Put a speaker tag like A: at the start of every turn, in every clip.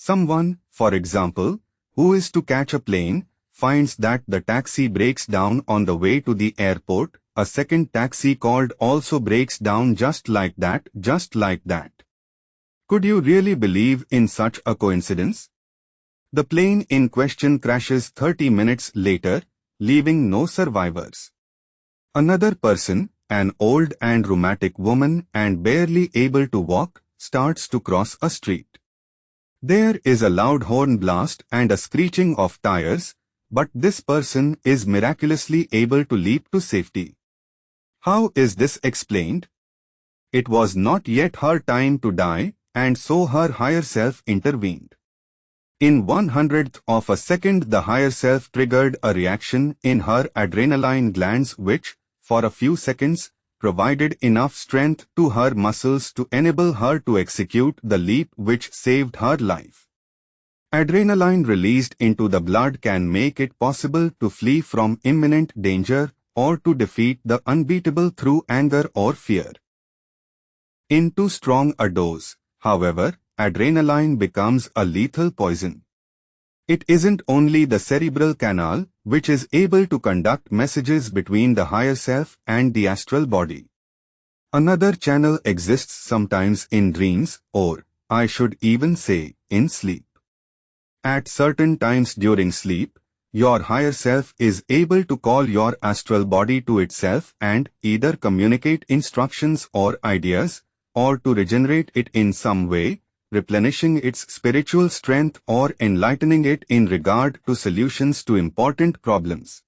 A: Someone, for example, who is to catch a plane, finds that the taxi breaks down on the way to the airport. A second taxi called also breaks down just like that. Could you really believe in such a coincidence? The plane in question crashes 30 minutes later, leaving no survivors. Another person, an old and rheumatic woman and barely able to walk, starts to cross a street. There is a loud horn blast and a screeching of tires, but this person is miraculously able to leap to safety. How is this explained? It was not yet her time to die, and so her higher self intervened. In 1/100th of a second, the higher self triggered a reaction in her adrenaline glands which, for a few seconds, provided enough strength to her muscles to enable her to execute the leap which saved her life. Adrenaline released into the blood can make it possible to flee from imminent danger or to defeat the unbeatable through anger or fear. In too strong a dose, however, adrenaline becomes a lethal poison. It isn't only the cerebral canal which is able to conduct messages between the higher self and the astral body. Another channel exists sometimes in dreams, or, I should even say, in sleep. At certain times during sleep, your higher self is able to call your astral body to itself and either communicate instructions or ideas, or to regenerate it in some way, replenishing its spiritual strength or enlightening it in regard to solutions to important problems.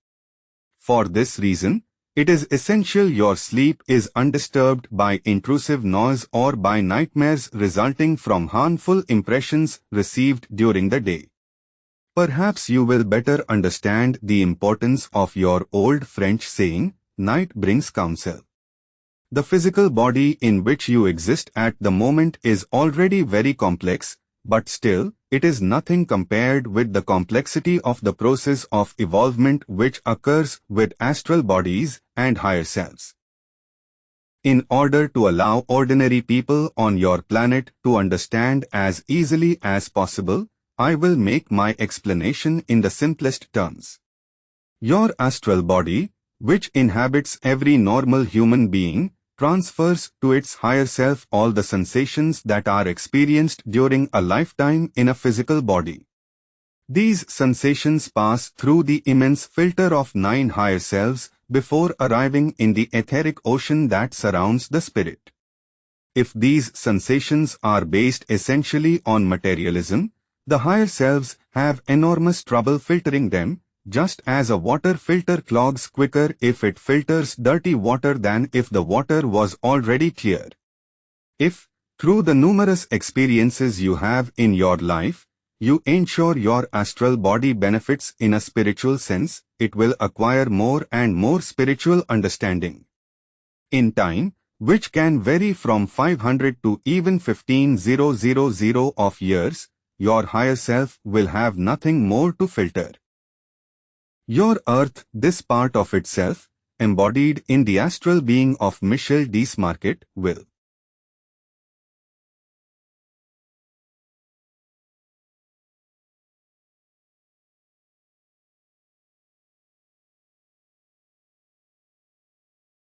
A: For this reason, it is essential your sleep is undisturbed by intrusive noise or by nightmares resulting from harmful impressions received during the day. Perhaps you will better understand the importance of your old French saying, night brings counsel. The physical body in which you exist at the moment is already very complex, but still, it is nothing compared with the complexity of the process of evolvement which occurs with astral bodies and higher selves. In order to allow ordinary people on your planet to understand as easily as possible, I will make my explanation in the simplest terms. Your astral body, which inhabits every normal human being, transfers to its higher self all the sensations that are experienced during a lifetime in a physical body. These sensations pass through the immense filter of 9 higher selves before arriving in the etheric ocean that surrounds the spirit. If these sensations are based essentially on materialism, the higher selves have enormous trouble filtering them, just as a water filter clogs quicker if it filters dirty water than if the water was already clear. If, through the numerous experiences you have in your life, you ensure your astral body benefits in a spiritual sense, it will acquire more and more spiritual understanding. In time, which can vary from 500 to even 15,000 of years, your higher self will have nothing more to filter. Your earth, this part of itself, embodied in the astral being of Michel Desmarquet, will